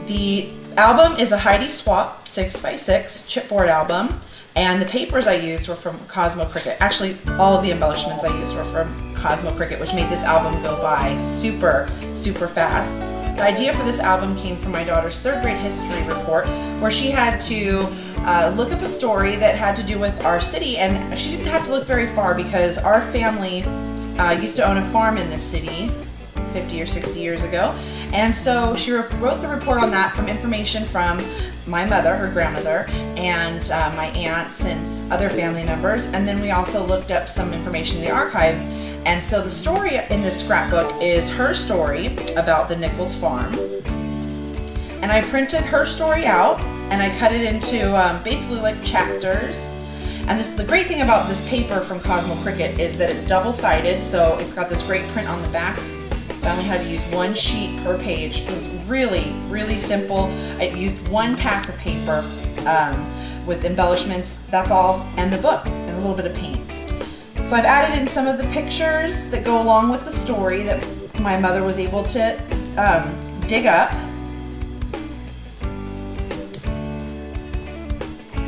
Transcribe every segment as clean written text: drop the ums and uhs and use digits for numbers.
The album is a Heidi Swapp 6x6 chipboard album, and the papers I used were from Cosmo Cricket. Actually, all of the embellishments I used were from Cosmo Cricket, which made this album go by super fast. The idea for this album came from my daughter's third grade history report, where she had to look up a story that had to do with our city, and she didn't have to look very far because our family used to own a farm in this city 50 or 60 years ago. And so she wrote the report on that from information from my mother, her grandmother, and my aunts and other family members. And then we also looked up some information in the archives. And so the story in this scrapbook is her story about the Nichols Farm. And I printed her story out and I cut it into basically like chapters. And the great thing about this paper from Cosmo Cricket is that it's double-sided, so it's got this great print on the back. So I only had to use one sheet per page. It was really simple. I used one pack of paper with embellishments, that's all, and the book, and a little bit of paint. So I've added in some of the pictures that go along with the story that my mother was able to dig up.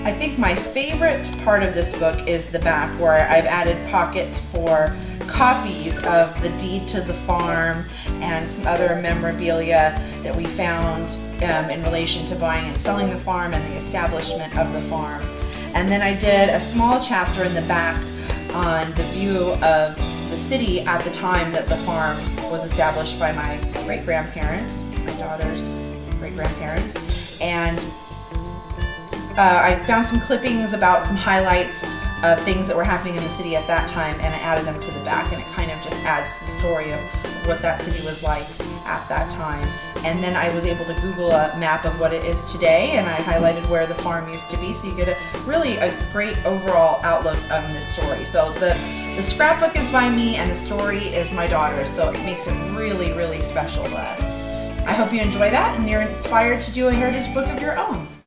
I think my favorite part of this book is the back, where I've added pockets for copies of the deed to the farm and some other memorabilia that we found in relation to buying and selling the farm and the establishment of the farm. And then I did a small chapter in the back on the view of the city at the time that the farm was established by my great-grandparents, my daughter's great-grandparents. And I found some clippings about some highlights of things that were happening in the city at that time, and I added them to the back, and it kind of just adds to the story of what that city was like at that time. And then I was able to Google a map of what it is today, and I highlighted where the farm used to be, so you get a great overall outlook on this story. So the scrapbook is by me, and the story is my daughter's, so it makes it really special to us. I hope you enjoy that, and you're inspired to do a heritage book of your own.